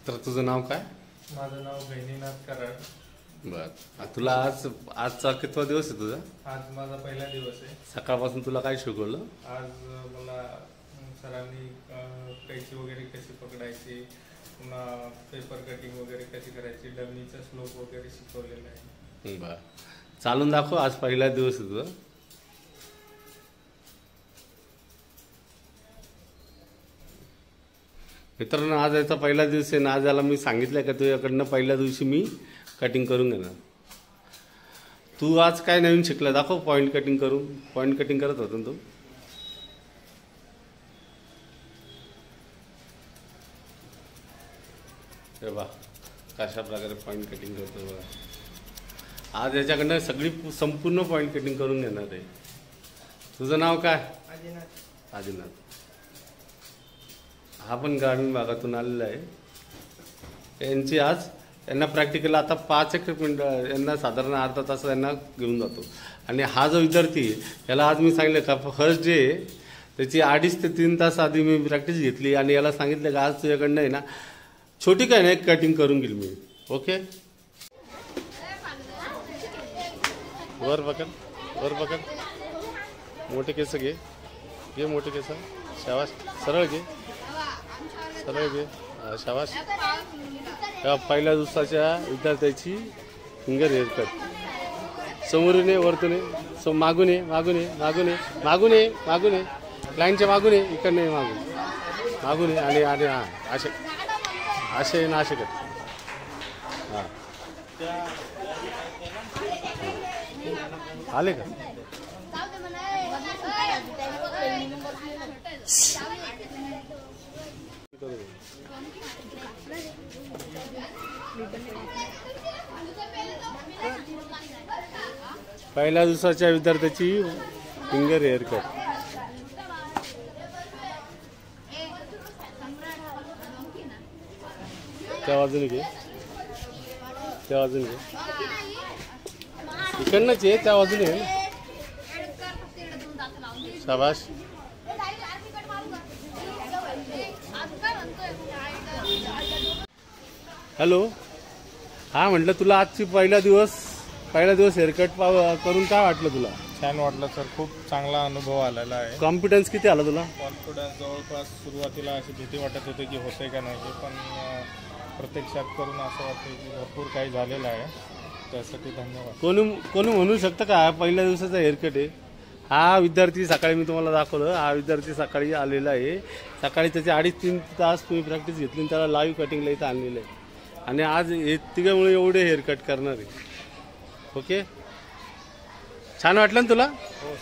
तर तुझं नाव काय? माझं नाव गहिनीनाथ कराड. बर, तुला आजचा कितवा दिवस आहे तुझा? आज माझा पहिला दिवस आहे. सकाळपासून तुला काय शिकवलं? आज मला सरांनी कैची वगैरे कशी पकडायची, पुन्हा पेपर कटिंग वगैरे कशी करायची, डमीचा स्लोप वगैरे शिकवलेला आहे. बर, चालून दाखव. आज पहिला दिवस आहे तुझा. मित्रांनो, आज याचा पहिला दिवस आहे ना. आज याला मी सांगितलं का तुझ्याकडनं पहिल्या दिवशी मी कटिंग करून घेणार. तू आज काय नवीन शिकला दाखव. पॉइंट कटिंग करून. पॉइंट कटिंग करत होता ना तू? हे बा कशा प्रकारे पॉइंट कटिंग करतो बघा. आज याच्याकडनं सगळी संपूर्ण पॉइंट कटिंग करून घेणार आहे. तुझं नाव काय? आदिनाथ. हा पण ग्रामीण भागातून आलेला आहे. यांची आज यांना प्रॅक्टिकल आता 5-1 मिनिटं यांना साधारण अर्धा तास यांना घेऊन जातो. आणि हा जो विद्यार्थी याला आज मी सांगितलं का फर्स्ट डे त्याची 2.5 ते 3 तास आधी मी प्रॅक्टिस घेतली आणि याला सांगितलं का आज तुझ्याकडनं आहे ना छोटी काय नाही कटिंग करून घेईल मी. ओके, वर पकड. मोठे केस घे मोठे केस. शाबाश. सरळ घे. शाबाश. पहिल्या दिवसाच्या विद्यार्थ्याची फिंगर हेअरकट. समोरून ये, वरतून ये, मागून ये. लाईनच्या मागून ये. इकडनं ये, मागून ये. आणि हां असे ना असे कर. हां आले का? पहिल्या दिवसाच्या विद्यार्थ्याची फिंगर हेअरकट. त्या बाजूने घे. इकडनंच ये, त्या बाजूने आहे ना. शाबाश. हॅलो. हा, म्हटलं तुला आजची पहिला दिवस हेअरकट करून काय वाटलं तुला? छान वाटलं सर. खूप चांगला अनुभव आलेला आहे. कॉन्फिडन्स किती आला तुला? कॉन्फिडन्स जवळपास सुरुवातीला अशी भीती वाटत होती की होते का नाही, पण प्रत्यक्षात करून असं वाटतं की भरपूर काही झालेलं आहे. त्यासाठी धन्यवाद. कोणी म्हणू शकतं का पहिल्या दिवसाचा हेअरकट आहे? हा विद्यार्थी सकाळी मी तुम्हाला दाखवलं. हा विद्यार्थी सकाळी आलेला आहे. सकाळी त्याचे 2.5-3 तास तुम्ही प्रॅक्टिस घेतली आणि त्याला लाईव्ह कटिंगला इथं आणलेलं आहे. आणि आज हे तिघामुळे एवढे हेअरकट करणार आहे. ओके, छान वाटलं ना तुला? हो.